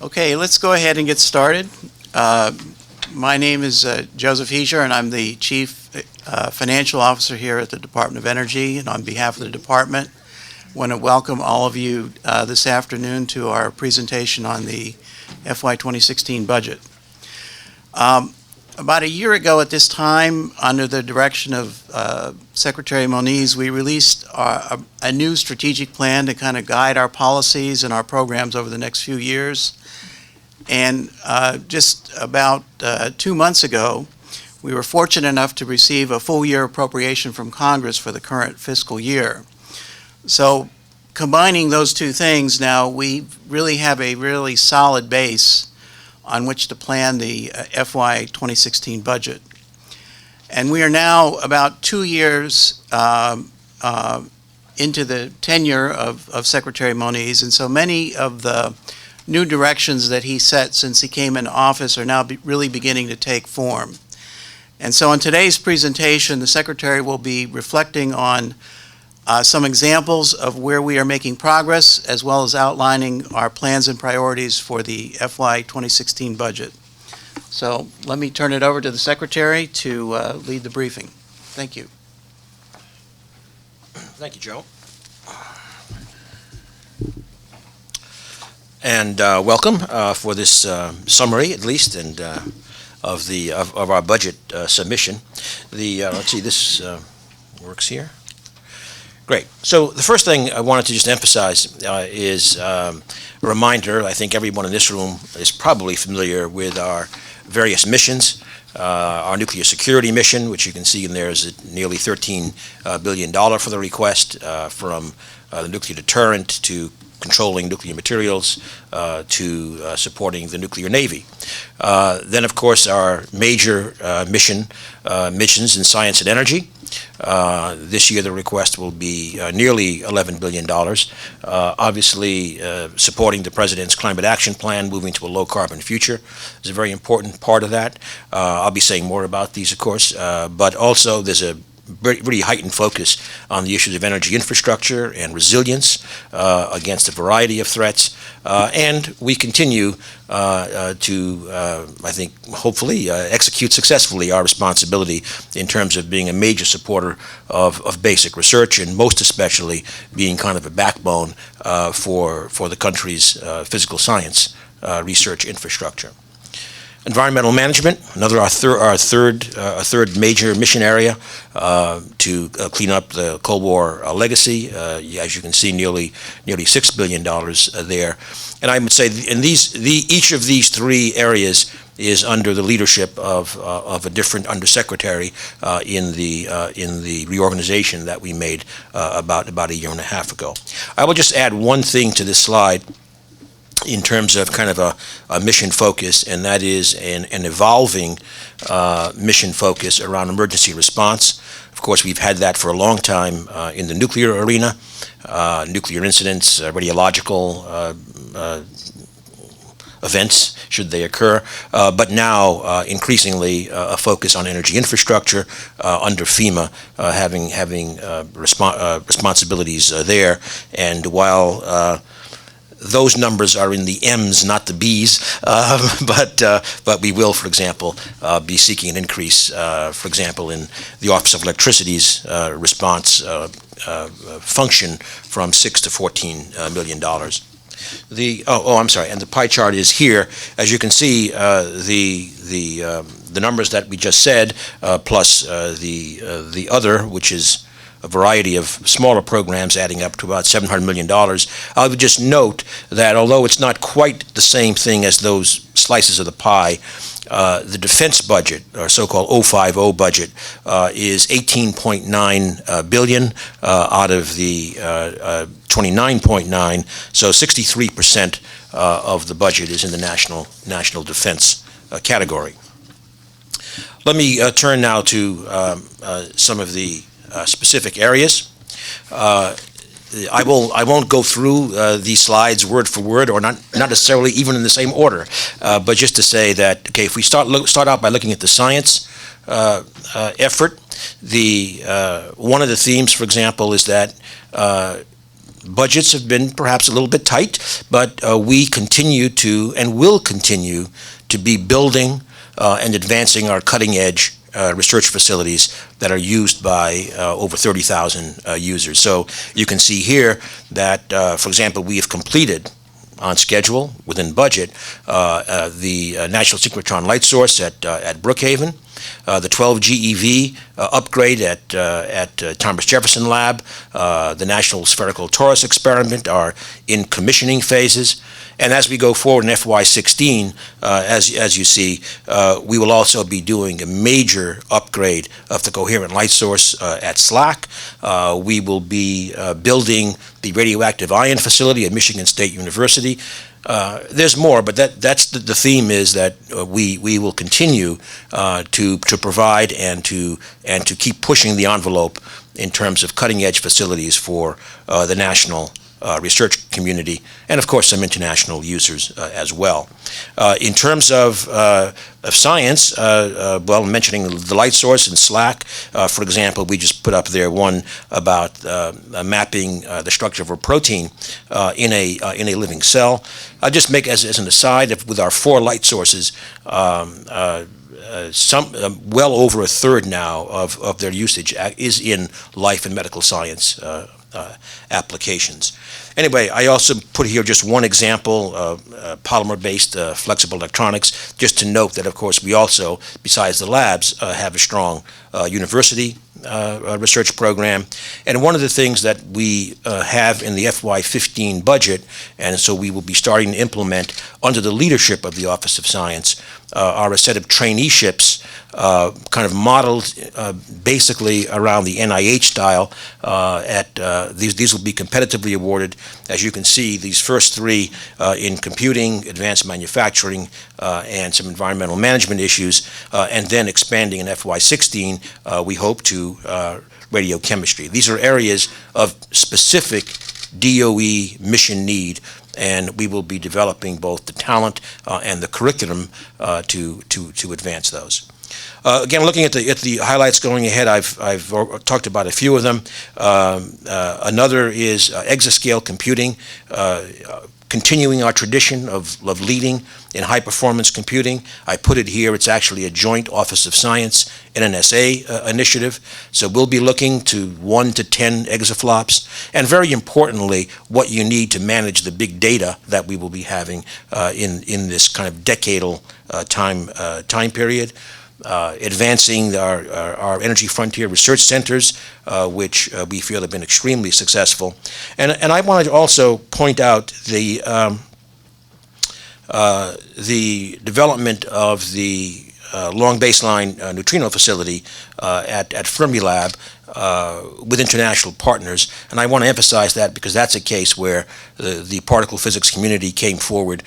Okay, let's go ahead and get started. My name is Joseph Heesier, and I'm the Chief Financial Officer here at the Department of Energy. And on behalf of the department, I want to welcome all of you this afternoon to our presentation on the FY 2016 budget. About a year ago at this time, under the direction of Secretary Moniz, we released a new strategic plan to kind of guide our policies and our programs over the next few years. And just about 2 months ago, we were fortunate enough to receive a full-year appropriation from Congress for the current fiscal year. So combining those two things now, we really have a really solid base on which to plan the FY 2016 budget. And we are now about 2 years into the tenure of Secretary Moniz, and so many of the new directions that he set since he came into office are now really beginning to take form. And so in today's presentation, the Secretary will be reflecting on some examples of where we are making progress, as well as outlining our plans and priorities for the FY 2016 budget. So let me turn it over to the Secretary to lead the briefing. Thank you. Thank you, Joe. And welcome for this summary, at least, and of our budget submission. Let's see, this works here. Great. So the first thing I wanted to just emphasize is a reminder. I think everyone in this room is probably familiar with our various missions. Our nuclear security mission, which you can see in there, is at nearly $13 billion for the request, from the nuclear deterrent to controlling nuclear materials to supporting the nuclear navy. Then, of course, our major missions in science and energy. This year the request will be nearly $11 billion. Obviously, supporting the President's Climate Action Plan, moving to a low-carbon future, is a very important part of that. I'll be saying more about these, of course, but also there's a really heightened focus on the issues of energy infrastructure and resilience against a variety of threats. And we continue to, I think, hopefully execute successfully our responsibility in terms of being a major supporter of basic research, and most especially being kind of a backbone for the country's physical science research infrastructure. Environmental management, our third major mission area to clean up the Cold War legacy. As you can see, nearly $6 billion there. And I would say each of these three areas is under the leadership of a different undersecretary in the reorganization that we made about a year and a half ago. I will just add one thing to this slide in terms of kind of a mission focus, and that is an evolving mission focus around emergency response. Of course, we've had that for a long time in the nuclear arena, nuclear incidents, radiological events, should they occur, but now increasingly a focus on energy infrastructure under FEMA, having responsibilities there. And while those numbers are in the M's, not the B's, but we will, for example, be seeking an increase, for example, in the Office of Electricity's response function from $6 to $14 million. I'm sorry, and the pie chart is here. As you can see, the numbers that we just said, plus the other, which is a variety of smaller programs adding up to about $700 million. I would just note that although it's not quite the same thing as those slices of the pie, the defense budget, or so-called 050 budget, is $18.9 billion out of the 29.9, so 63% of the budget is in the national defense category. Let me turn now to some of the specific areas. I won't go through these slides word for word, or not necessarily even in the same order, but just to say that, okay, if we start out by looking at the science effort, one of the themes, for example, is that budgets have been perhaps a little bit tight, but we continue to and will continue to be building and advancing our cutting-edge research facilities that are used by over 30,000 users. So you can see here that, for example, we have completed on schedule, within budget, the National Synchrotron Light Source at Brookhaven, the 12 GeV upgrade at Thomas Jefferson Lab, the National Spherical Torus Experiment are in commissioning phases. And as we go forward in FY16, as you see, we will also be doing a major upgrade of the coherent light source at SLAC. We will be building the radioactive ion facility at Michigan State University. There's more, but that's the theme is that we will continue to provide and to keep pushing the envelope in terms of cutting edge facilities for the national research community, and of course some international users as well. In terms of science, well, mentioning the light source in SLAC, for example, we just put up there one about mapping the structure of a protein in a living cell. I'll just make as an aside, with our 4 light sources, well over a third now of their usage is in life and medical science applications. Anyway, I also put here just one example of polymer-based flexible electronics, just to note that, of course, we also, besides the labs, have a strong university research program. And one of the things that we have in the FY15 budget, and so we will be starting to implement under the leadership of the Office of Science, are a set of traineeships kind of modeled basically around the NIH style. These will be competitively awarded. As you can see, these first 3 in computing, advanced manufacturing, and some environmental management issues, and then expanding in FY16, we hope to radiochemistry. These are areas of specific DOE mission need, and we will be developing both the talent and the curriculum to advance those. Again, looking at the highlights going ahead, I've talked about a few of them. Another is exascale computing, continuing our tradition of leading in high-performance computing. I put it here. It's actually a joint Office of Science and NSA initiative. So we'll be looking to 1 to 10 exaflops, and very importantly, what you need to manage the big data that we will be having in this kind of decadal time period. Advancing our Energy Frontier Research Centers, which we feel have been extremely successful. And I want to also point out the development of the long baseline neutrino facility at Fermilab with international partners. And I want to emphasize that because that's a case where the particle physics community came forward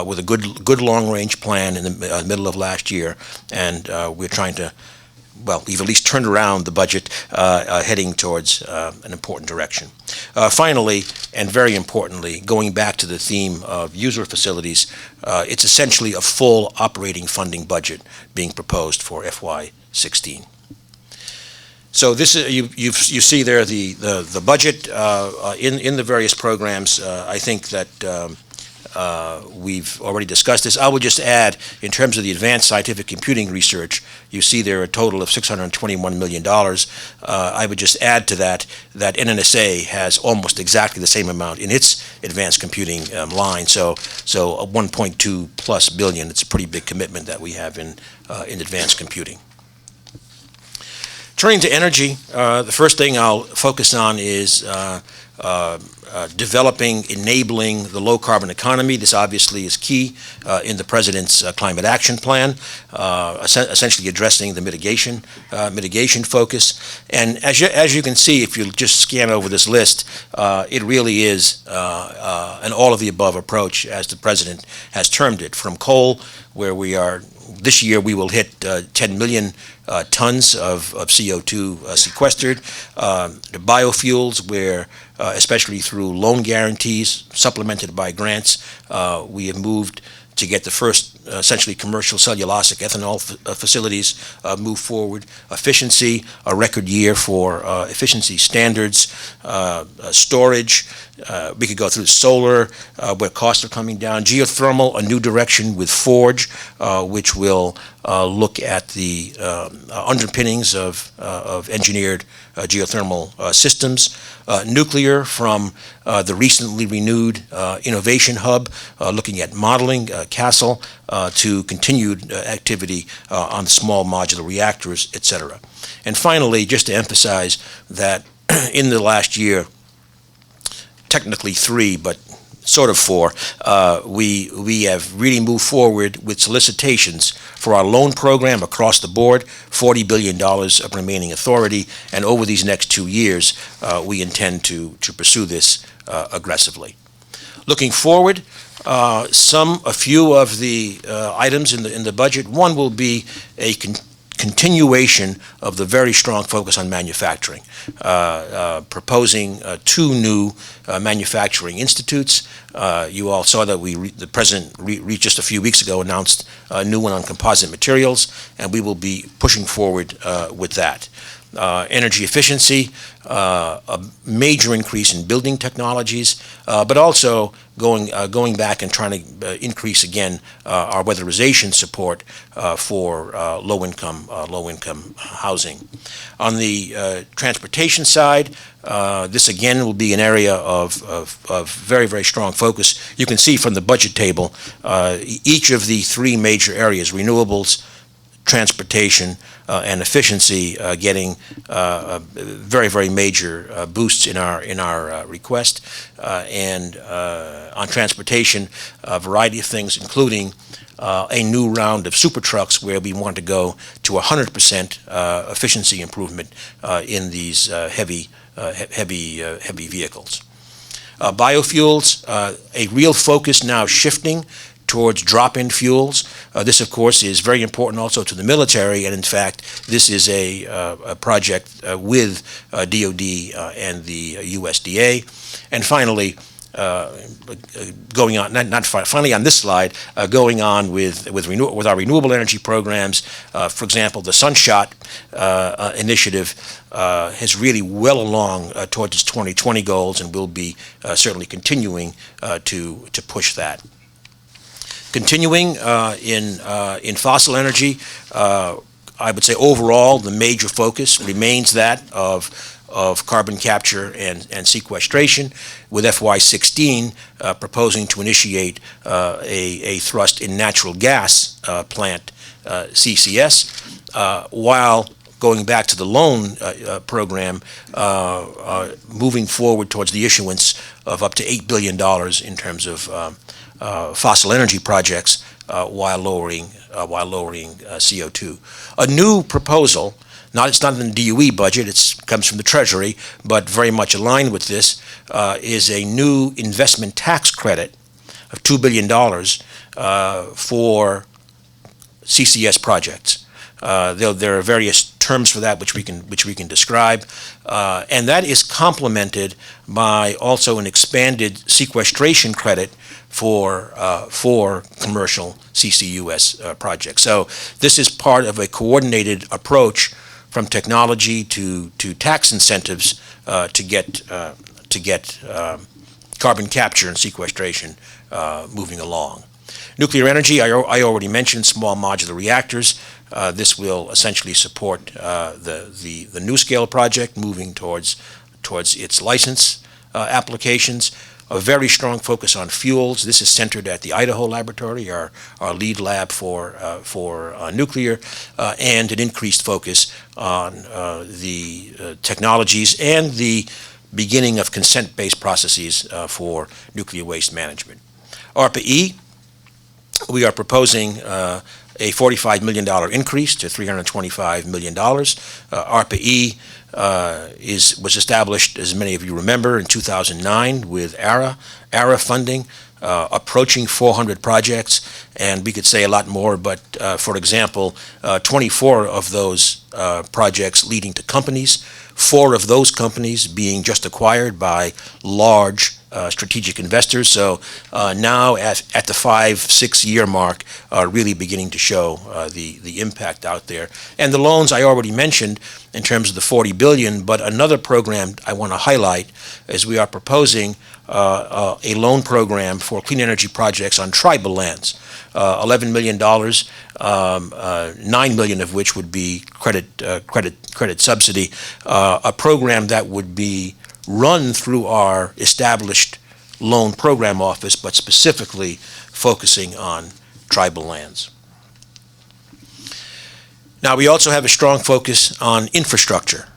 with a good long-range plan in the middle of last year, and we're trying to, well, we've at least turned around the budget heading towards an important direction. Finally, and very importantly, going back to the theme of user facilities, it's essentially a full operating funding budget being proposed for FY16. So this is, you see there the budget in the various programs. I think that we've already discussed this. I would just add, in terms of the advanced scientific computing research, you see there a total of $621 million. I would just add to that NNSA has almost exactly the same amount in its advanced computing line. So a 1.2 plus billion. It's a pretty big commitment that we have in advanced computing. Turning to energy, the first thing I'll focus on is developing, enabling the low-carbon economy. This obviously is key in the President's climate action plan, essentially addressing the mitigation focus. And as you can see, if you just scan over this list, it really is an all-of-the-above approach, as the President has termed it, from coal, where we are, this year we will hit 10 million tons of CO2 sequestered, to biofuels, where especially through loan guarantees supplemented by grants, we have moved to get the first essentially commercial cellulosic ethanol facilities move forward. Efficiency, a record year for efficiency standards. Storage, we could go through solar, where costs are coming down. Geothermal, a new direction with Forge, which will look at the underpinnings of engineered geothermal systems. Nuclear, from the recently renewed Innovation Hub, looking at modeling, CASTLE, to continued activity on small modular reactors, etc. And finally, just to emphasize that in the last year, technically 3, but sort of 4, we have really moved forward with solicitations for our loan program across the board, $40 billion of remaining authority, and over these next 2 years, we intend to pursue this aggressively. Looking forward, a few of the items in the budget. One will be a continuation of the very strong focus on manufacturing, proposing 2 new manufacturing institutes. You all saw that the President just a few weeks ago announced a new one on composite materials, and we will be pushing forward with that. Energy efficiency, a major increase in building technologies, but also going back and trying to increase again our weatherization support for low-income housing. On the transportation side, this again will be an area of very, very strong focus. You can see from the budget table each of the 3 major areas: renewables, transportation, and efficiency, getting very, very major boosts in our request. And on transportation, a variety of things, including a new round of super trucks, where we want to go to 100% efficiency improvement in these heavy vehicles. Biofuels, a real focus now shifting towards drop-in fuels. This, of course, is very important also to the military, and in fact, this is a project with DOD and the USDA. And finally, going on, finally on this slide, going on with our renewable energy programs. For example, the Sunshot initiative is really well along towards its 2020 goals, and will be certainly continuing to push that. Continuing in fossil energy, I would say overall the major focus remains that of carbon capture and sequestration, with FY16 proposing to initiate a thrust in natural gas plant, CCS, while going back to the loan program, moving forward towards the issuance of up to $8 billion in terms of fossil energy projects, while lowering CO2. A new proposal, it's not in the DOE budget, it comes from the Treasury, but very much aligned with this, is a new investment tax credit of $2 billion for CCS projects. There are various terms for that which we can describe, and that is complemented by also an expanded sequestration credit for commercial CCUS projects. So this is part of a coordinated approach from technology to tax incentives to get carbon capture and sequestration moving along. Nuclear energy, I already mentioned small modular reactors. This will essentially support the NuScale project moving towards its license applications. A very strong focus on fuels. This is centered at the Idaho Laboratory, our lead lab for nuclear, and an increased focus on the technologies and the beginning of consent-based processes for nuclear waste management. ARPA-E, we are proposing a $45 million increase to $325 million. ARPA-E was established, as many of you remember, in 2009 with ARA funding. approaching 400 projects, and we could say a lot more, but for example, 24 of those projects leading to companies, 4 of those companies being just acquired by large strategic investors. So now at the 5-6 year mark, really beginning to show the impact out there. And the loans I already mentioned in terms of the $40 billion, but another program I want to highlight is we are proposing a loan program for clean energy projects on tribal lands. $11 million, $9 million of which would be credit subsidy, a program that would be run through our established loan program office, but specifically focusing on tribal lands. Now, we also have a strong focus on infrastructure.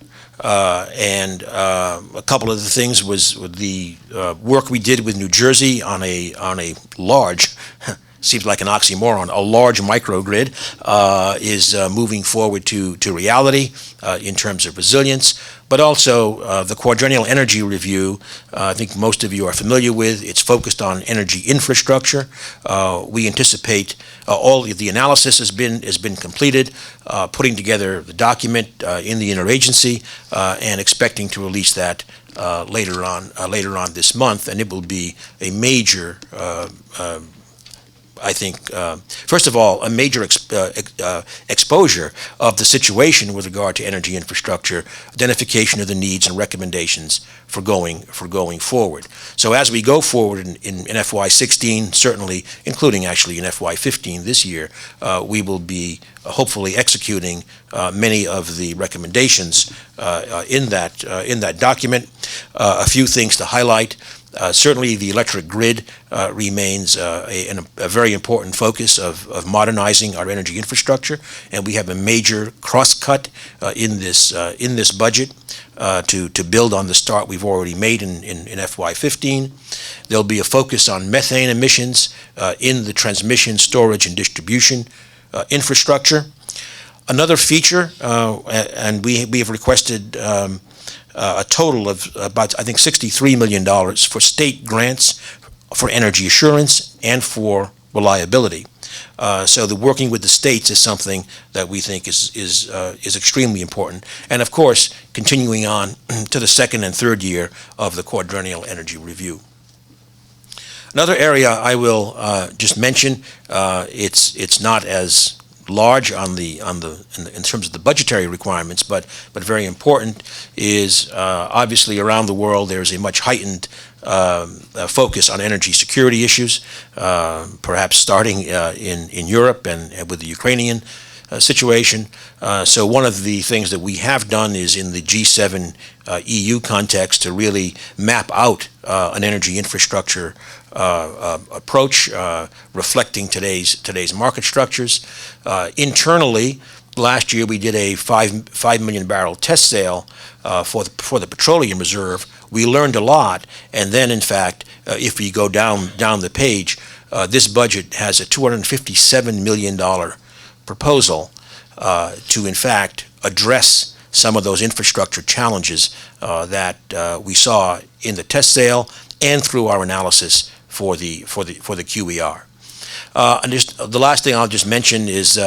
And a couple of the things was the work we did with New Jersey on a large, seems like an oxymoron, a large microgrid is moving forward to reality in terms of resilience, but also the Quadrennial Energy Review, I think most of you are familiar with. It's focused on energy infrastructure. We anticipate all of the analysis has been completed, putting together the document in the interagency, and expecting to release that later on this month, and it will be a major I think, first of all, a major exposure of the situation with regard to energy infrastructure, identification of the needs and recommendations for going forward. So as we go forward in FY16, certainly, including actually in FY15 this year, we will be hopefully executing many of the recommendations in that document. A few things to highlight. Certainly, the electric grid remains a very important focus of modernizing our energy infrastructure, and we have a major cross-cut in this budget to build on the start we've already made in FY15. There'll be a focus on methane emissions in the transmission, storage, and distribution infrastructure. Another feature, and we have requested a total of about, I think, $63 million for state grants for energy assurance and for reliability. So the working with the states is something that we think is extremely important. And of course, continuing on to the second and third year of the Quadrennial Energy Review. Another area I will just mention, it's not as large in terms of the budgetary requirements, but very important, is obviously around the world there's a much heightened focus on energy security issues, perhaps starting in Europe and with the Ukrainian situation. So one of the things that we have done is in the G7 EU context to really map out an energy infrastructure approach reflecting today's market structures. Internally, last year we did a 5 million barrel test sale for the petroleum reserve. We learned a lot, and then in fact, if we go down the page, this budget has a $257 million proposal to in fact address some of those infrastructure challenges that we saw in the test sale and through our analysis for the QER. And just the last thing I'll just mention is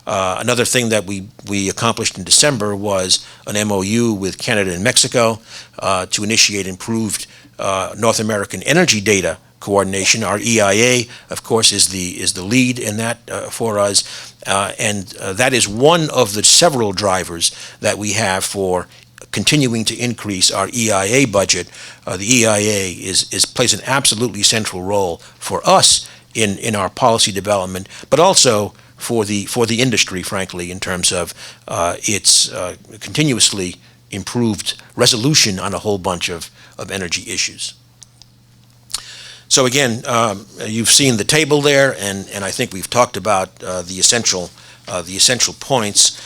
another thing that we accomplished in December was an MOU with Canada and Mexico to initiate improved North American energy data coordination. Our EIA, of course, is the lead in that for us, and that is one of the several drivers that we have for continuing to increase our EIA budget. The EIA plays an absolutely central role for us in our policy development, but also for the industry, frankly, in terms of its continuously improved resolution on a whole bunch of energy issues. So again, you've seen the table there, and I think we've talked about the essential points.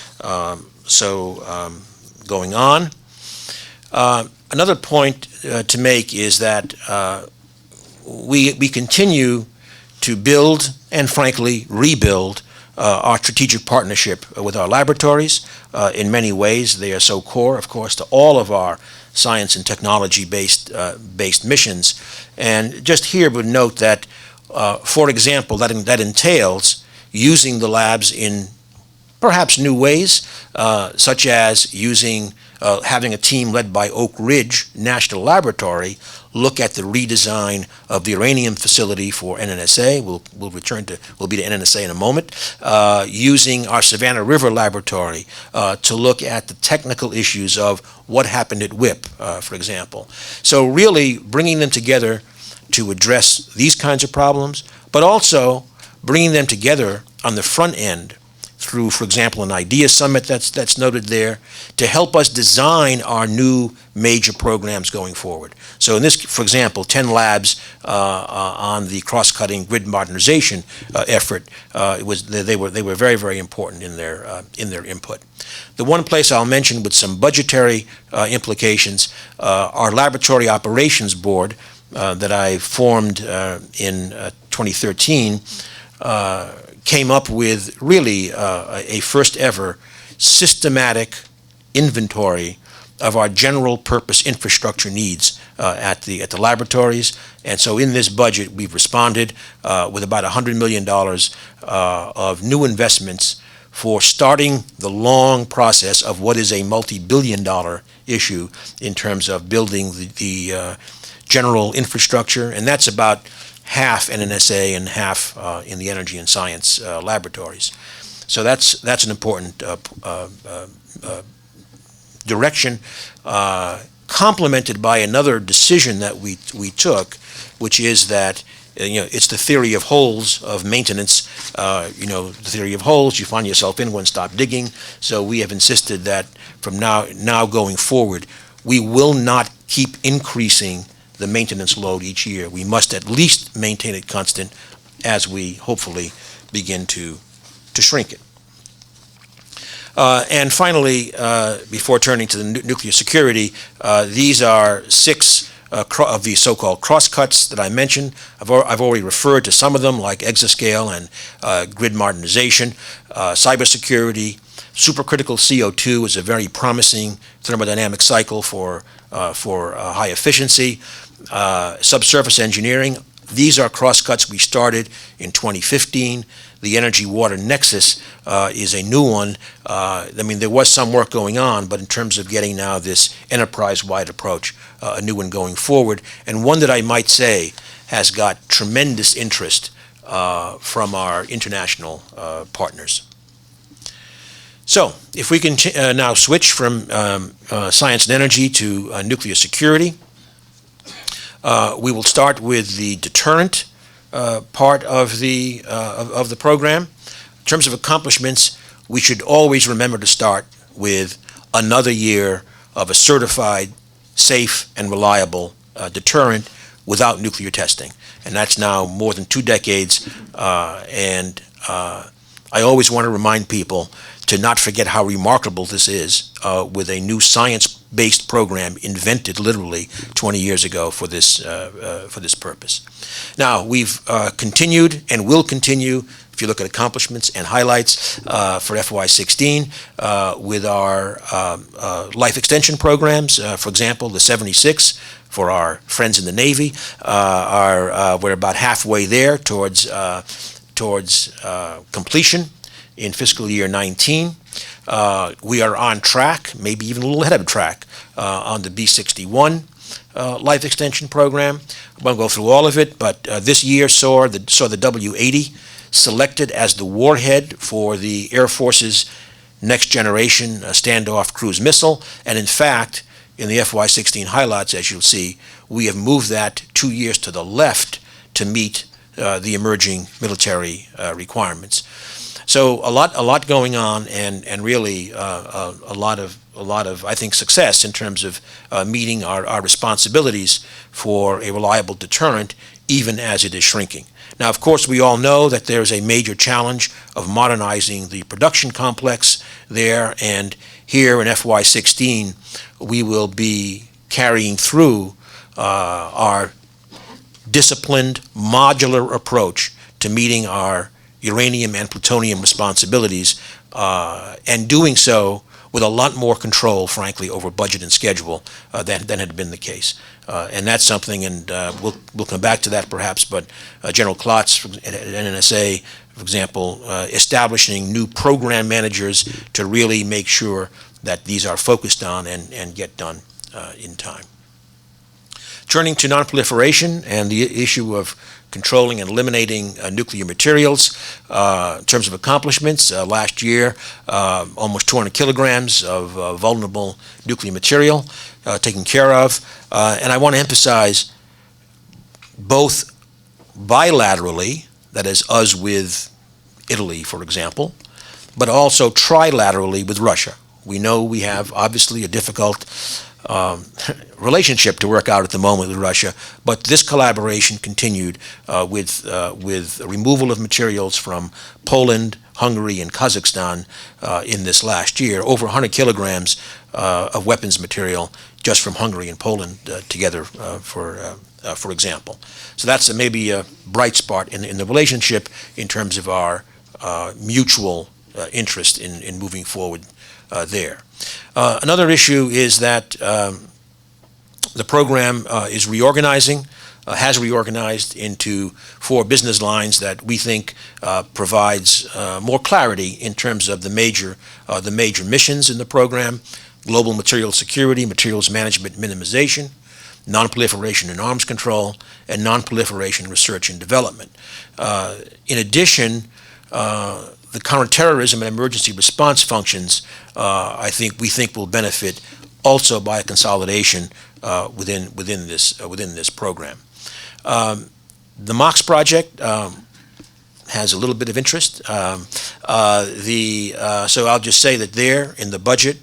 Going on, another point to make is that we continue to build and frankly rebuild our strategic partnership with our laboratories. In many ways, they are so core, of course, to all of our science and technology based missions. And just here would note that, for example, that entails using the labs in perhaps new ways, such as having a team led by Oak Ridge National Laboratory look at the redesign of the uranium facility for NNSA. We'll be to NNSA in a moment. Using our Savannah River Laboratory to look at the technical issues of what happened at WIP, for example. So really bringing them together to address these kinds of problems, but also bringing them together on the front end through, for example, an idea summit that's noted there, to help us design our new major programs going forward. So in this, for example, 10 labs on the cross-cutting grid modernization effort, they were very, very important in their input. The one place I'll mention with some budgetary implications, our laboratory operations board that I formed in 2013 came up with really a first ever systematic inventory of our general purpose infrastructure needs at the laboratories. And so in this budget, we've responded with about $100 million of new investments for starting the long process of what is a multi-billion-dollar issue in terms of building the general infrastructure, and that's about half NNSA and half in the energy and science laboratories. So that's an important direction, complemented by another decision that we took, which is that it's the theory of holes of maintenance. The theory of holes you find yourself in when stop digging. So we have insisted that from now going forward, we will not keep increasing the maintenance load each year. We must at least maintain it constant as we hopefully begin to shrink it. And finally, before turning to the nuclear security, these are 6 of the so-called crosscuts that I mentioned. I've already referred to some of them, like exascale and grid modernization, cybersecurity. Supercritical CO2 is a very promising thermodynamic cycle for high efficiency. Subsurface engineering, these are crosscuts we started in 2015. The energy-water nexus is a new one. There was some work going on, but in terms of getting now this enterprise-wide approach, a new one going forward, and one that I might say has got tremendous interest from our international partners. So, if we can now switch from science and energy to nuclear security, we will start with the deterrent part of the program. In terms of accomplishments, we should always remember to start with another year of a certified, safe, and reliable deterrent without nuclear testing. And that's now more than 2 decades. I always want to remind people to not forget how remarkable this is with a new science-based program invented literally 20 years ago for this purpose. Now, we've continued and will continue, if you look at accomplishments and highlights for FY16 with our life extension programs. For example, the 76 for our friends in the Navy we're about halfway there towards completion in fiscal year 19. We are on track, maybe even a little ahead of track, on the B-61 life extension program. I won't go through all of it, but this year saw the W-80 selected as the warhead for the Air Force's next generation standoff cruise missile. And in fact, in the FY16 highlights, as you'll see, we have moved that 2 years to the left to meet the emerging military requirements. So a lot going on, and really a lot of I think success in terms of meeting our responsibilities for a reliable deterrent, even as it is shrinking. Now, of course, we all know that there's a major challenge of modernizing the production complex there, and here in FY16, we will be carrying through our disciplined, modular approach to meeting our uranium and plutonium responsibilities, and doing so with a lot more control, frankly, over budget and schedule than had been the case. And that's something, and we'll come back to that perhaps, but General Klotz at NNSA, for example, establishing new program managers to really make sure that these are focused on and get done in time. Turning to nonproliferation and the issue of controlling and eliminating nuclear materials. In terms of accomplishments, last year, almost 200 kilograms of vulnerable nuclear material taken care of. And I want to emphasize both bilaterally, that is us with Italy, for example, but also trilaterally with Russia. We know we have obviously a difficult relationship to work out at the moment with Russia, but this collaboration continued with removal of materials from Poland, Hungary, and Kazakhstan in this last year. Over 100 kilograms of weapons material just from Hungary and Poland together, for example. So that's maybe a bright spot in the relationship in terms of our mutual interest in moving forward there. Another issue is that the program is reorganizing, has reorganized into 4 business lines that we think provides more clarity in terms of the major missions in the program: global material security, materials management minimization, nonproliferation and arms control, and nonproliferation research and development. In addition, the counterterrorism and emergency response functions, we think will benefit also by a consolidation within this program. The MOX project has a little bit of interest. So I'll just say that there in the budget,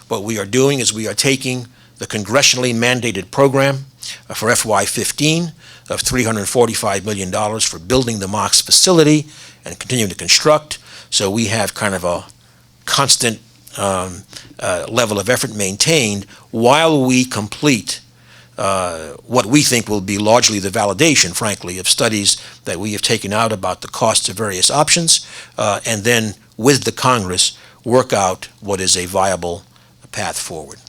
what we are doing is we are taking the congressionally mandated program for FY15 of $345 million for building the MOX facility and continuing to construct. So we have kind of a constant level of effort maintained while we complete what we think will be largely the validation, frankly, of studies that we have taken out about the costs of various options, and then with the Congress work out what is a viable path forward.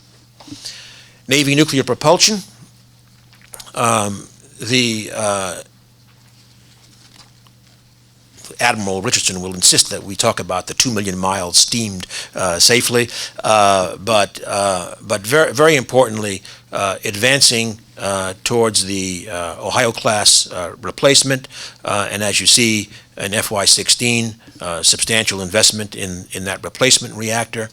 Navy nuclear propulsion. Admiral Richardson will insist that we talk about the 2 million miles steamed safely, but very, very importantly, advancing towards the Ohio-class replacement, and as you see in FY16, substantial investment in that replacement reactor,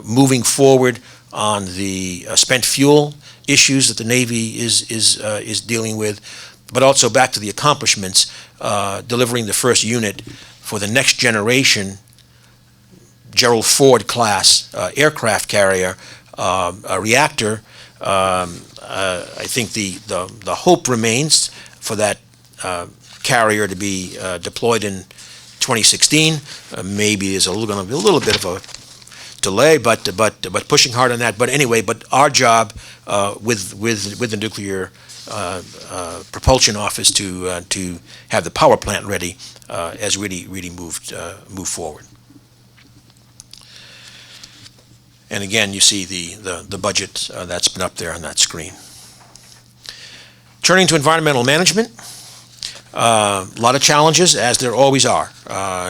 moving forward on the spent fuel issues that the Navy is dealing with, but also back to the accomplishments, delivering the first unit for the next generation Gerald Ford class aircraft carrier reactor. I think the hope remains for that carrier to be deployed in 2016. Maybe there's going to be a little bit of a delay, but pushing hard on that. But anyway, but our job with the nuclear propulsion office to have the power plant ready has really moved forward. And again, you see the budget that's been up there on that screen. Turning to environmental management, a lot of challenges, as there always are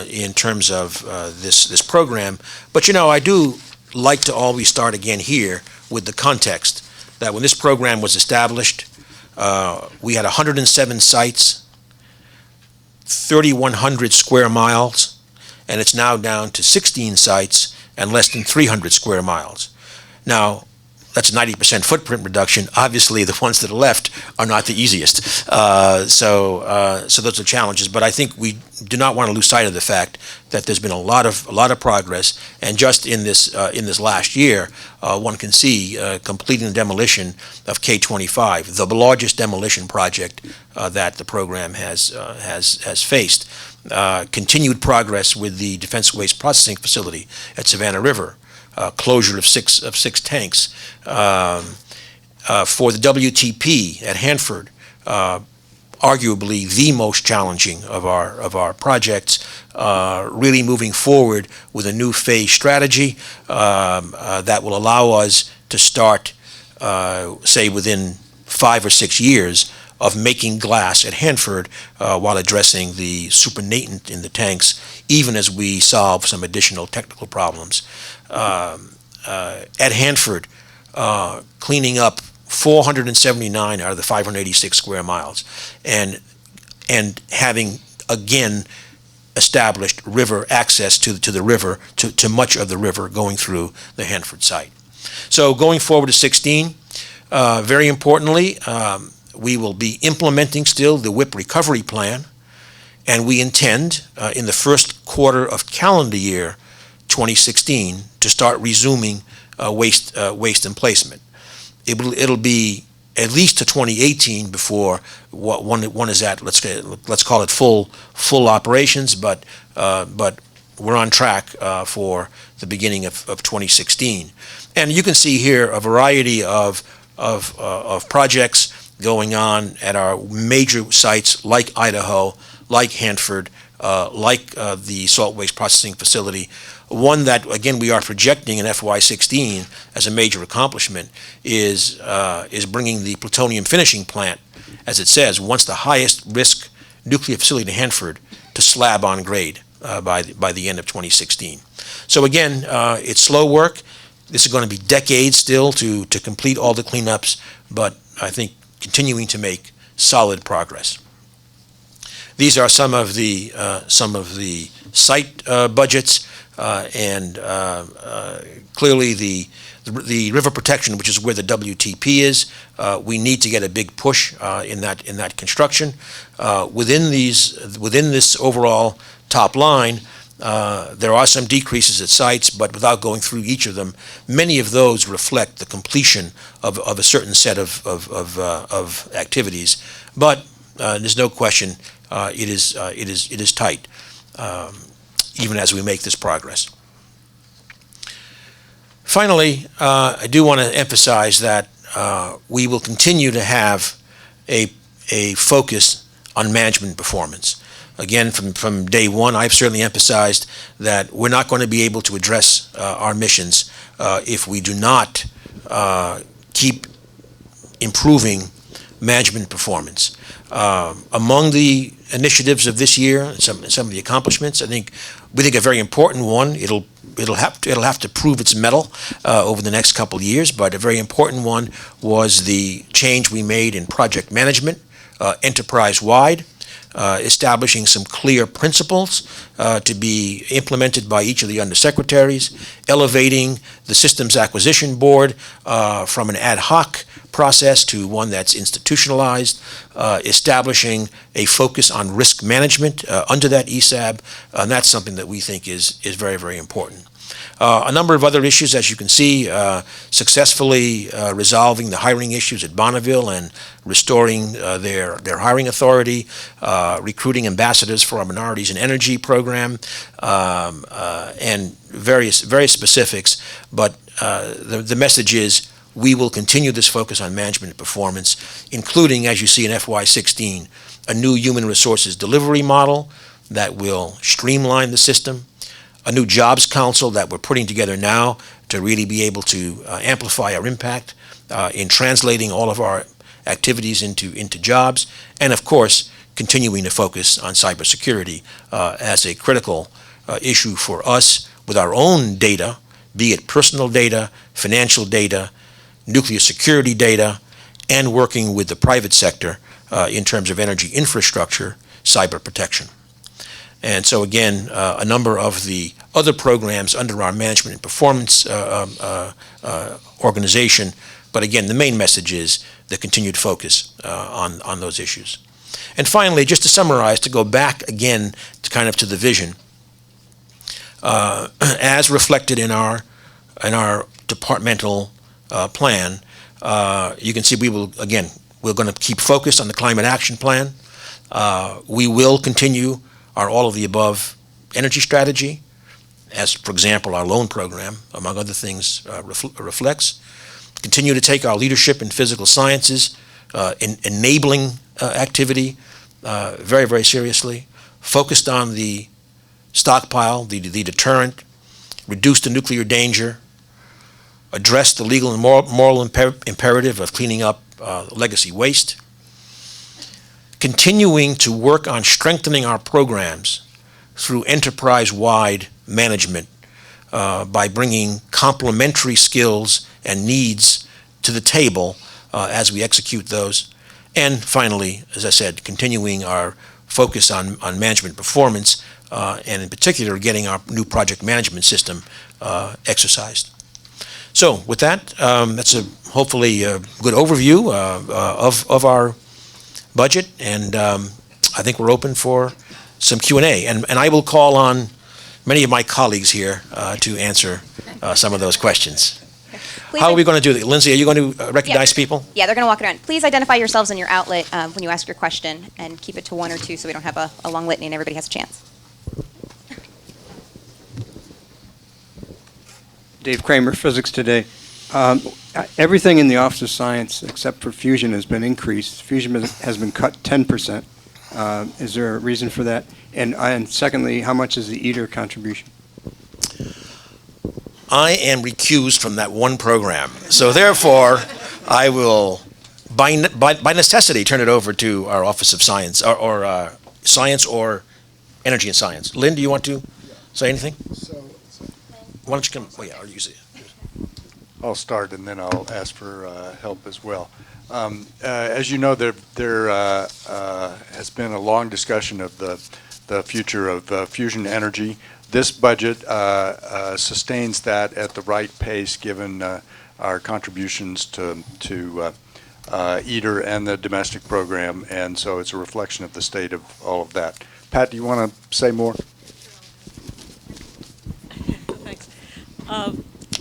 in terms of this program. But I do like to always start again here with the context that when this program was established, we had 107 sites, 3,100 square miles, and it's now down to 16 sites and less than 300 square miles. Now, that's a 90% footprint reduction. Obviously, the ones that are left are not the easiest. So those are challenges. But I think we do not want to lose sight of the fact that there's been a lot of progress. And just in this last year, one can see completing the demolition of K-25, the largest demolition project that the program has faced. Continued progress with the Defense Waste Processing Facility at Savannah River. Closure of six tanks. For the WTP at Hanford, arguably the most challenging of our projects, really moving forward with a new phase strategy that will allow us to start, say, within 5 or 6 years of making glass at Hanford while addressing the supernatant in the tanks, even as we solve some additional technical problems. At Hanford, cleaning up 479 out of the 586 square miles, and having again established river access to the river, to much of the river going through the Hanford site. So going forward to 16, very importantly, we will be implementing still the WIP recovery plan, and we intend in the first quarter of calendar year 2016 to start resuming waste emplacement. It'll be at least to 2018 before one is at, let's call it full operations, but we're on track for the beginning of 2016. And you can see here a variety of projects going on at our major sites like Idaho, like Hanford, like the salt waste processing facility. One that, again, we are projecting in FY16 as a major accomplishment is bringing the plutonium finishing plant, as it says, once the highest risk nuclear facility in Hanford, to slab on grade by the end of 2016. So again, it's slow work. This is going to be decades still to complete all the cleanups, but I think continuing to make solid progress. These are some of the site budgets, and clearly the river protection, which is where the WTP is. We need to get a big push in that construction. Within this overall top line, there are some decreases at sites, but without going through each of them, many of those reflect the completion of a certain set of activities. But there's no question it is tight, even as we make this progress. Finally, I do want to emphasize that we will continue to have a focus on management performance. Again, from day one, I've certainly emphasized that we're not going to be able to address our missions if we do not keep improving management performance. Among the initiatives of this year, some of the accomplishments, we think a very important one. It'll have to prove its mettle over the next couple of years, but a very important one was the change we made in project management, enterprise-wide. Establishing some clear principles to be implemented by each of the undersecretaries, elevating the systems acquisition board from an ad hoc process to one that's institutionalized, establishing a focus on risk management under that ESAB, and that's something that we think is very, very important. A number of other issues, as you can see, successfully resolving the hiring issues at Bonneville and restoring their hiring authority, recruiting ambassadors for our Minorities in Energy program, and various specifics. But the message is we will continue this focus on management and performance, including, as you see in FY16, a new human resources delivery model that will streamline the system, a new jobs council that we're putting together now to really be able to amplify our impact in translating all of our activities into jobs, and of course, continuing to focus on cybersecurity as a critical issue for us with our own data, be it personal data, financial data, nuclear security data, and working with the private sector in terms of energy infrastructure, cyber protection. And so again, a number of the other programs under our management and performance organization, but again, the main message is the continued focus on those issues. And finally, just to summarize, to go back again to the vision, as reflected in our departmental plan, you can see we're going to keep focused on the climate action plan. We will continue our all of the above energy strategy, as, for example, our loan program, among other things, reflects. Continue to take our leadership in physical sciences, enabling activity very, very seriously, focused on the stockpile, the deterrent, reduce the nuclear danger, address the legal and moral imperative of cleaning up legacy waste, continuing to work on strengthening our programs through enterprise-wide management by bringing complementary skills and needs to the table as we execute those. And finally, as I said, continuing our focus on management performance and in particular getting our new project management system exercised. So with that, that's hopefully a good overview of our budget, and I think we're open for some Q&A. And I will call on many of my colleagues here to answer some of those questions. Please. How are we going to do that? Lindsay, are you going to recognize people? Yeah, they're going to walk around. Please identify yourselves and your outlet when you ask your question, and keep it to one or two so we don't have a long litany and everybody has a chance. Dave Kramer, Physics Today. Everything in the Office of Science except for fusion has been increased. Fusion has been cut 10%. Is there a reason for that? And secondly, how much is the ITER contribution? I am recused from that one program. So therefore, I will, by necessity, turn it over to our Office of Science, or Science or Energy and Science. Lynn, do you want to say anything? Why don't you come? Oh, yeah, or you say it. I'll start and then I'll ask for help as well. As you know, there has been a long discussion of the future of fusion energy. This budget sustains that at the right pace given our contributions to ITER and the domestic program, and so it's a reflection of the state of all of that. Pat, do you want to say more? Thanks.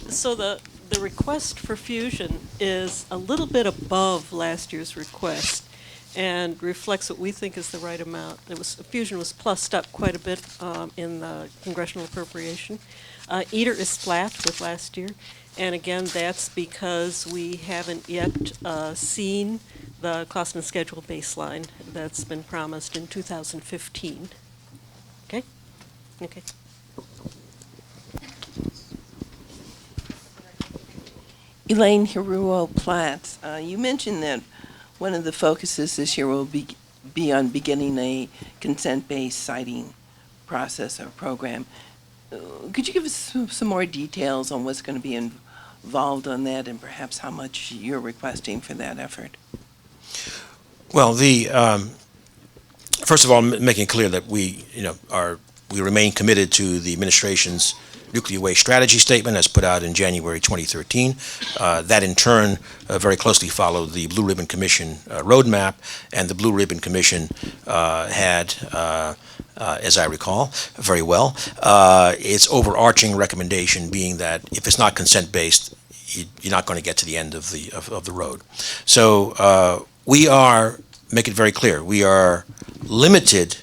So the request for fusion is a little bit above last year's request and reflects what we think is the right amount. Fusion was plussed up quite a bit in the congressional appropriation. ITER is flat with last year, and again, that's because we haven't yet seen the cost and schedule baseline that's been promised in 2015. Okay? Okay. Elaine Hiruo Platts, you mentioned that one of the focuses this year will be on beginning a consent-based siting process or program. Could you give us some more details on what's going to be involved on that, and perhaps how much you're requesting for that effort? Well, first of all, making it clear that we remain committed to the administration's nuclear waste strategy statement as put out in January 2013. That in turn very closely followed the Blue Ribbon Commission roadmap, and the Blue Ribbon Commission had, as I recall very well, its overarching recommendation being that if it's not consent-based, you're not going to get to the end of the road. So we are, make it very clear, we are limited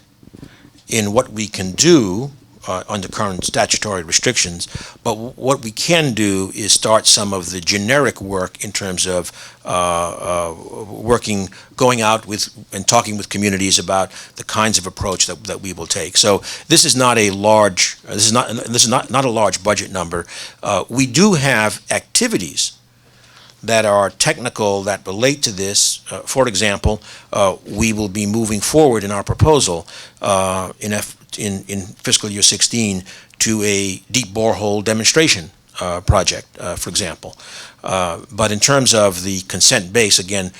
in what we can do under current statutory restrictions, but what we can do is start some of the generic work in terms of going out with and talking with communities about the kinds of approach that we will take. So this is not a large not a large budget number. We do have activities that are technical that relate to this. For example, we will be moving forward in our proposal in fiscal year 16 to a deep borehole demonstration project, for example. But in terms of the consent base, again,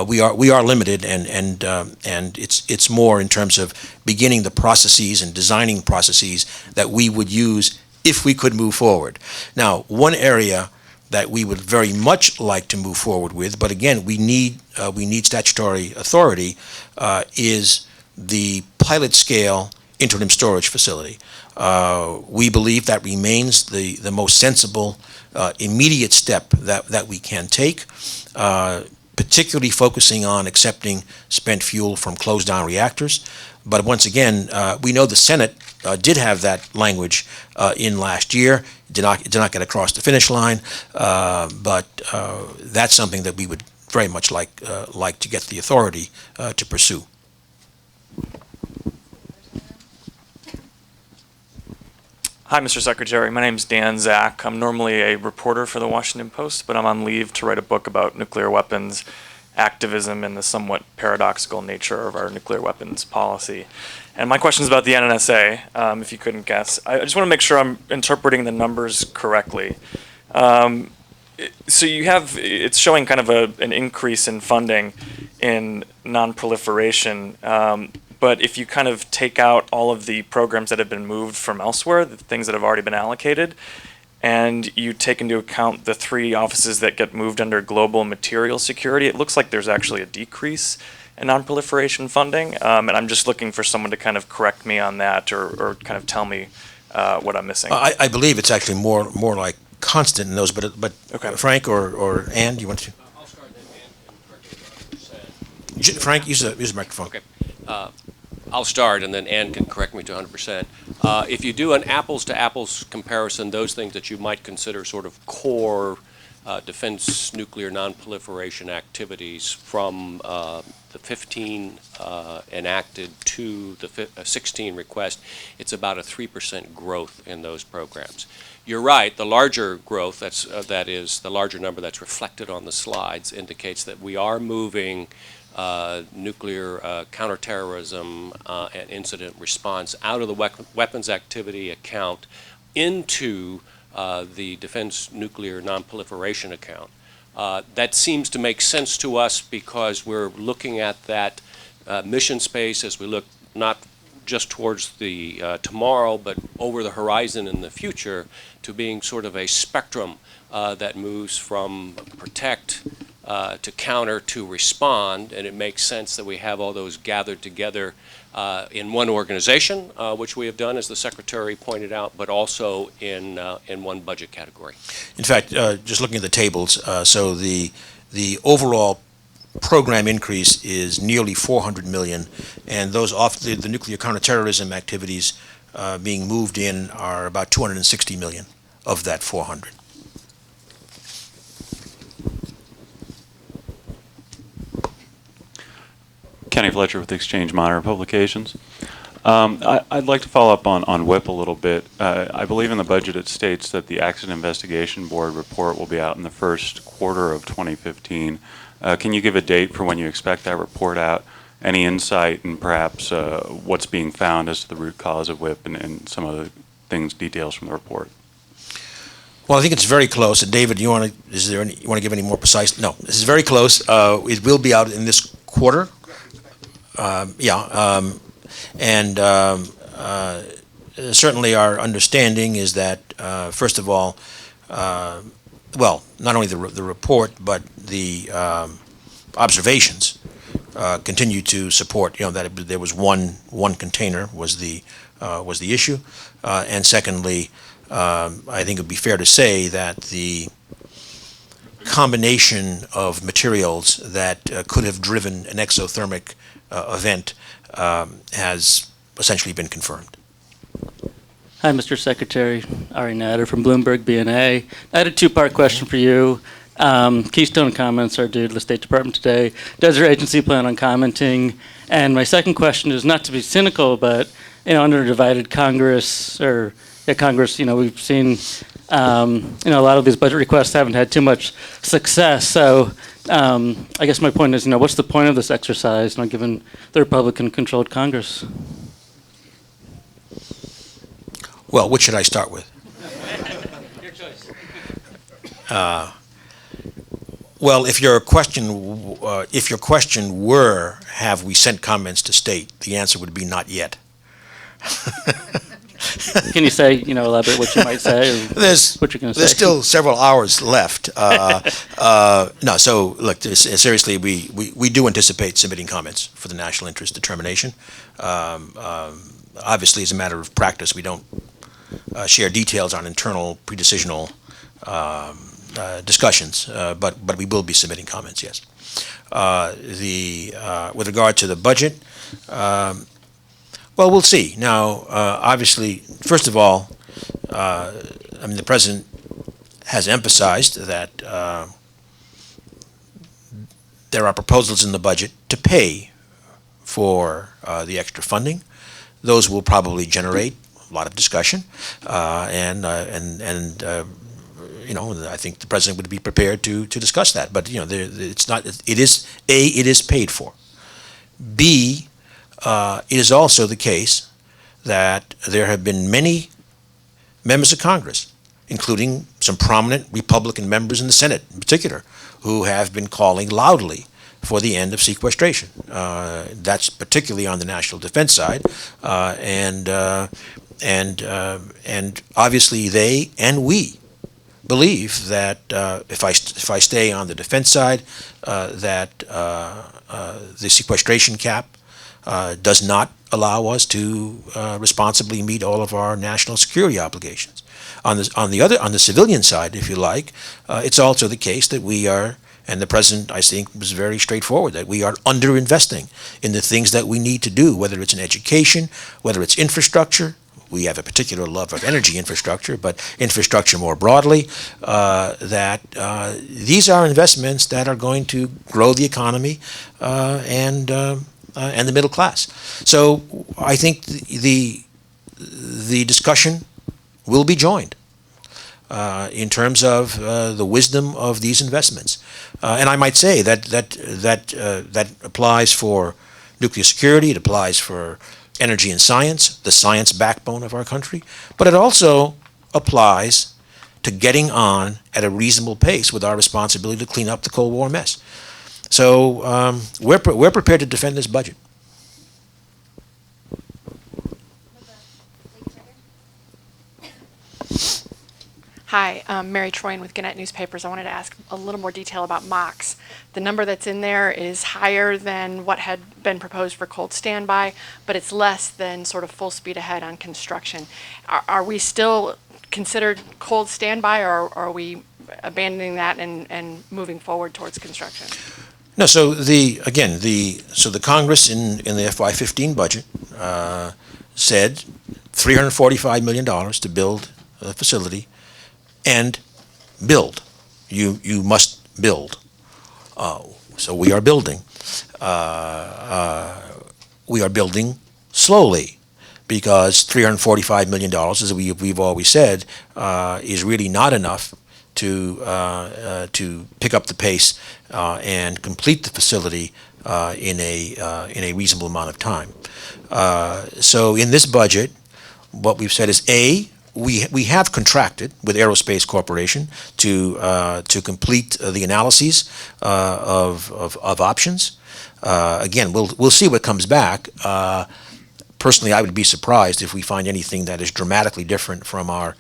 we are limited, and it's more in terms of beginning the processes and designing processes that we would use if we could move forward. Now, one area that we would very much like to move forward with, but again, we need statutory authority, is the pilot scale interim storage facility. We believe that remains the most sensible immediate step that we can take, particularly focusing on accepting spent fuel from closed down reactors. But once again, we know the Senate did have that language in last year. It did not get across the finish line, but that's something that we would very much like to get the authority to pursue. Hi, Mr. Secretary. My name is Dan Zach. I'm normally a reporter for the Washington Post, but I'm on leave to write a book about nuclear weapons activism and the somewhat paradoxical nature of our nuclear weapons policy. And my question is about the NNSA, if you couldn't guess. I just want to make sure I'm interpreting the numbers correctly. So you have, it's showing kind of an increase in funding in non-proliferation, but if you kind of take out all of the programs that have been moved from elsewhere, the things that have already been allocated, and you take into account the 3 offices that get moved under global material security, it looks like there's actually a decrease in non-proliferation funding. And I'm just looking for someone to kind of correct me on that or kind of tell me what I'm missing. I believe it's actually more like constant in those, but Okay. Frank or Ann, do you want to? I'll start then, Ann can correct me to 100%. Frank, use the microphone. Okay. I'll start, and then Ann can correct me to 100%. If you do an apples-to-apples comparison, those things that you might consider sort of core defense nuclear nonproliferation activities from the 15 enacted to the 16 request, it's about a 3% growth in those programs. You're right, the larger growth, that is the larger number that's reflected on the slides, indicates that we are moving nuclear counterterrorism and incident response out of the weapons activity account into the defense nuclear nonproliferation account. That seems to make sense to us because we're looking at that mission space as we look not just towards the tomorrow, but over the horizon in the future, to being sort of a spectrum that moves from protect to counter to respond, and it makes sense that we have all those gathered together in one organization, which we have done, as the Secretary pointed out, but also in one budget category. In fact, just looking at the tables, so the overall program increase is nearly 400 million, and those the nuclear counterterrorism activities being moved in are about 260 million of that 400. Kenny Fletcher with Exchange Monitor Publications. I'd like to follow up on WIP a little bit. I believe in the budget it states that the Accident Investigation Board report will be out in the first quarter of 2015. Can you give a date for when you expect that report out? Any insight and perhaps what's being found as to the root cause of WIP and some of the details from the report? Well, I think it's very close. David, you want to give any more precise? No, this is very close. It will be out in this quarter. Certainly our understanding is that, first of all, well, not only the report, but the observations continue to support, that there was one container was the issue, and secondly, I think it would be fair to say that the combination of materials that could have driven an exothermic event has essentially been confirmed. Hi, Mr. Secretary. Ari Nader from Bloomberg BNA. I had a two-part question for you. Keystone comments are due to the State Department today. Does your agency plan on commenting? And my second question is not to be cynical, but under a divided Congress, Congress, we've seen a lot of these budget requests haven't had too much success. So I guess my point is, what's the point of this exercise, given the Republican-controlled Congress? Well, which should I start with? Your choice. Well, if your question were, have we sent comments to state, the answer would be not yet. Can you say, elaborate what you might say? What you're going to say? There's still several hours left. No, so look, seriously, we do anticipate submitting comments for the national interest determination. Obviously, as a matter of practice, we don't share details on internal pre-decisional discussions, but we will be submitting comments, yes. With regard to the budget, well, we'll see. Now, obviously, first of all, the President has emphasized that there are proposals in the budget to pay for the extra funding. Those will probably generate a lot of discussion, I think the president would be prepared to discuss that. But it's not. It is it is paid for. B, it is also the case that there have been many members of Congress, including some prominent Republican members in the Senate in particular, who have been calling loudly for the end of sequestration. That's particularly on the national defense side, and obviously they and we believe that if I stay on the defense side, that the sequestration cap does not allow us to responsibly meet all of our national security obligations. On the civilian side, if you like, it's also the case that we are, and the president, I think, was very straightforward, that we are underinvesting in the things that we need to do, whether it's in education, whether it's infrastructure. We have a particular love of energy infrastructure, but infrastructure more broadly, that these are investments that are going to grow the economy and the middle class. So I think the discussion will be joined in terms of the wisdom of these investments. And I might say that applies for nuclear security, it applies for energy and science, the science backbone of our country, but it also applies to getting on at a reasonable pace with our responsibility to clean up the Cold War mess. So we're prepared to defend this budget. Hi, Mary Troyan with Gannett Newspapers. I wanted to ask a little more detail about MOX. The number that's in there is higher than what had been proposed for cold standby, but it's less than sort of full speed ahead on construction. Are we still considered cold standby, or are we abandoning that and moving forward towards construction? No, so the Congress in the FY15 budget said $345 million to build a facility and build. You must build. So we are building. We are building slowly because $345 million, as we've always said, is really not enough to pick up the pace and complete the facility in a reasonable amount of time. So in this budget, what we've said is we have contracted with Aerospace Corporation to complete the analyses of options. Again, we'll see what comes back. Personally, I would be surprised if we find anything that is dramatically different from our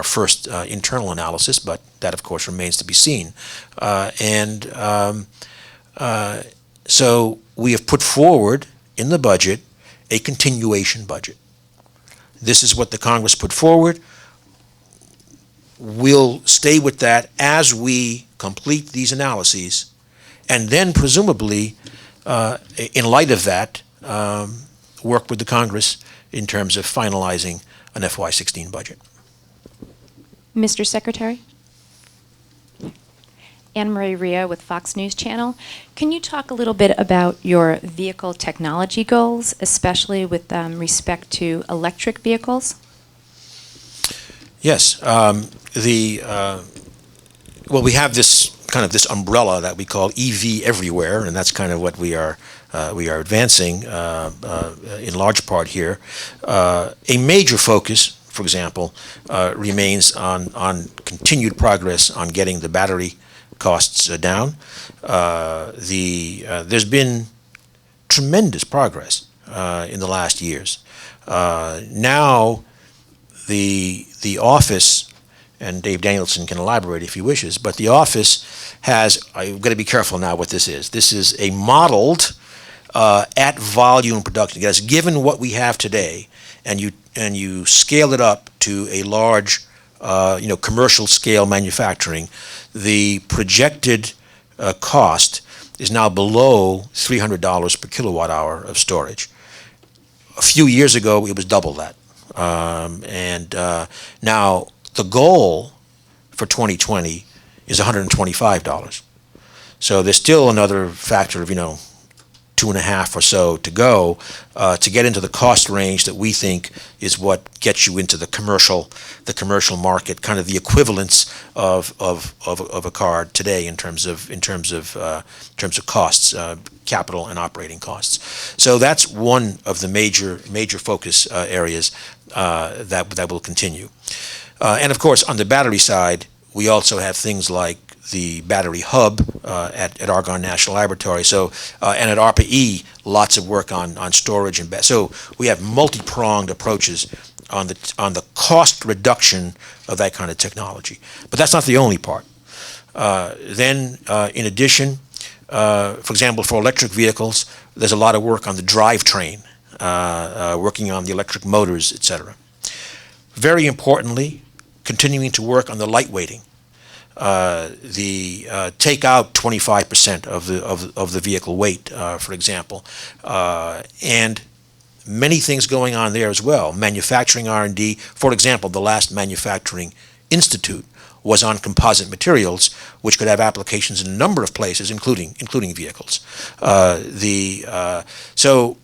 first internal analysis, but that, of course, remains to be seen. So we have put forward in the budget a continuation budget. This is what the Congress put forward. We'll stay with that as we complete these analyses, and then presumably, in light of that, work with the Congress in terms of finalizing an FY16 budget. Mr. Secretary? Anne Marie Ria with Fox News Channel. Can you talk a little bit about your vehicle technology goals, especially with respect to electric vehicles? Yes. Well, we have this umbrella that we call EV everywhere, and that's kind of what we are advancing in large part here. A major focus, for example, remains on continued progress on getting the battery costs down. There's been tremendous progress in the last years. Now, the office, and Dave Danielson can elaborate if he wishes, but the office has, I've got to be careful now what this is. This is a modeled at volume production. That's given what we have today, and you scale it up to a large commercial scale manufacturing. The projected cost is now below $300 per kilowatt hour of storage. A few years ago, it was double that. Now the goal for 2020 is $125. So there's still another factor of, 2.5 or so to go to get into the cost range that we think is what gets you into the commercial market, kind of the equivalence of a car today in terms of costs, capital and operating costs. So that's one of the major focus areas that will continue. And of course, on the battery side, we also have things like the battery hub at Argonne National Laboratory. So and at ARPA-E, lots of work on storage and so we have multi-pronged approaches on the cost reduction of that kind of technology. But that's not the only part. Then, in addition, for example, for electric vehicles, there's a lot of work on the drivetrain, working on the electric motors, etc. Very importantly, continuing to work on the lightweighting. Take out 25% of the vehicle weight, for example, and many things going on there as well. Manufacturing R&D, for example, the last manufacturing institute was on composite materials, which could have applications in a number of places, including vehicles. So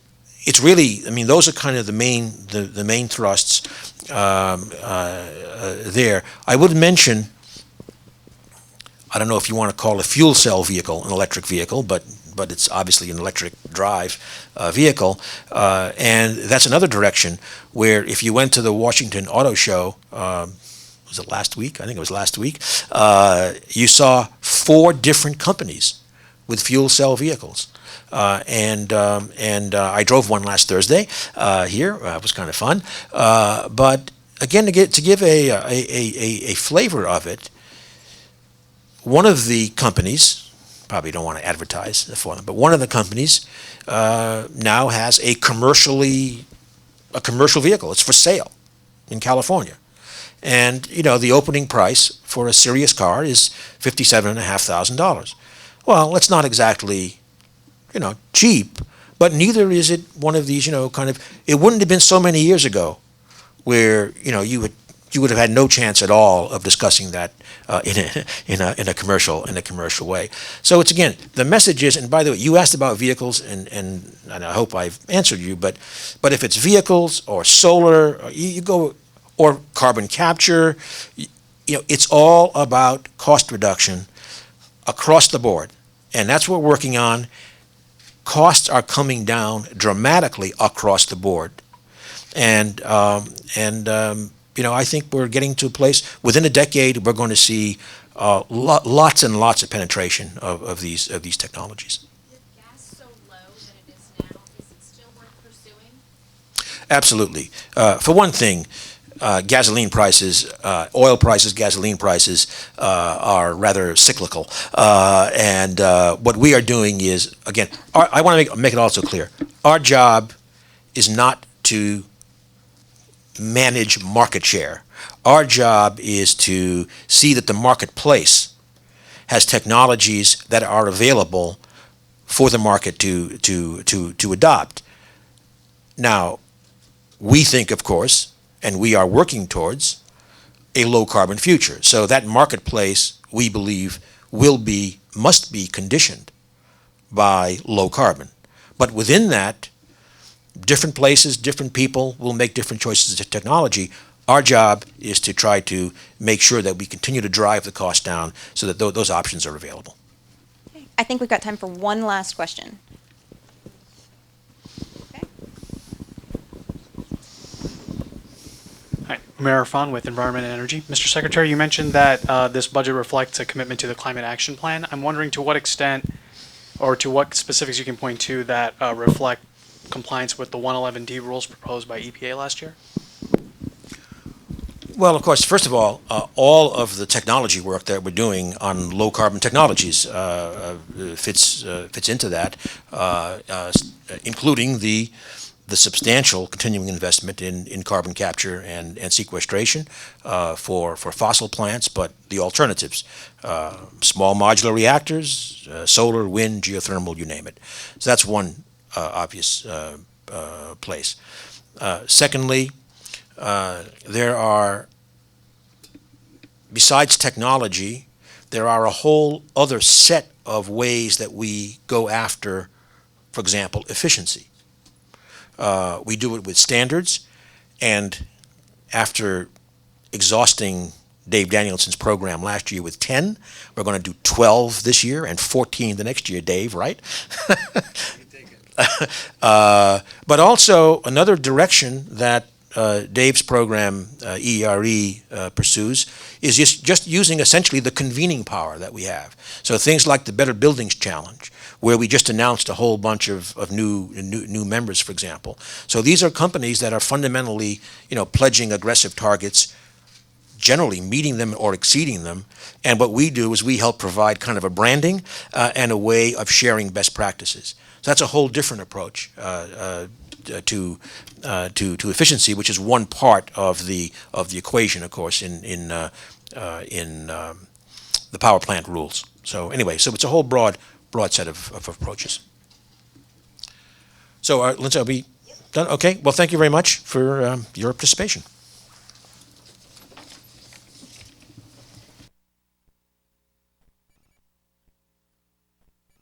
it's really, those are kind of the main thrusts there. I would mention, I don't know if you want to call a fuel cell vehicle an electric vehicle, but it's obviously an electric drive vehicle. And that's another direction where if you went to the Washington Auto Show, was it last week? I think it was last week. You saw 4 different companies with fuel cell vehicles. And I drove one last Thursday here. It was kind of fun. But again, to give a flavor of it, one of the companies, probably don't want to advertise for them, but one of the companies now has a commercial vehicle. It's for sale in California. And, the opening price for a serious car is $57,500. Well, it's not exactly, cheap, but neither is it one of these, it wouldn't have been so many years ago where, you would have had no chance at all of discussing that in a commercial way. So it's, again, the message is, and by the way, you asked about vehicles, and I hope I've answered you, but if it's vehicles or solar, or you go, or carbon capture, it's all about cost reduction across the board, and that's what we're working on. Costs are coming down dramatically across the board, and I think we're getting to a place, within a decade, we're going to see lots and lots of penetration of these technologies. Is gas so low than it is now? Is it still worth pursuing? Absolutely. For one thing, gasoline prices, oil prices, gasoline prices are rather cyclical. And what we are doing is, again, I want to make it also clear, our job is not to manage market share. Our job is to see that the marketplace has technologies that are available for the market to adopt. Now, we think, of course, and we are working towards a low carbon future. So that marketplace, we believe, must be conditioned by low carbon. But within that, different places, different people will make different choices of technology. Our job is to try to make sure that we continue to drive the cost down so that those options are available. I think we've got time for one last question. Okay. Hi, Mayor Irfan with Environment and Energy. Mr. Secretary, you mentioned that this budget reflects a commitment to the Climate Action Plan. I'm wondering to what extent or to what specifics you can point to that reflect compliance with the 111D rules proposed by EPA last year? Well, of course, first of all of the technology work that we're doing on low carbon technologies fits into that, including the substantial continuing investment in carbon capture and sequestration for fossil plants, but the alternatives, small modular reactors, solar, wind, geothermal, you name it. So that's one obvious place. Secondly, there are, besides technology, there are a whole other set of ways that we go after, for example, efficiency. We do it with standards, and after exhausting Dave Danielson's program last year with 10, we're going to do 12 this year and 14 the next year, Dave, right? But also another direction that Dave's program, EERE, pursues is just using essentially the convening power that we have. So things like the Better Buildings Challenge, where we just announced a whole bunch of new members, for example. So these are companies that are fundamentally, pledging aggressive targets, generally meeting them or exceeding them. And what we do is we help provide kind of a branding and a way of sharing best practices. So that's a whole different approach to efficiency, which is one part of the equation, of course, in the power plant rules. So anyway, so it's a whole broad set of approaches. So Lindsay, are we done? Okay. Well, thank you very much for your participation.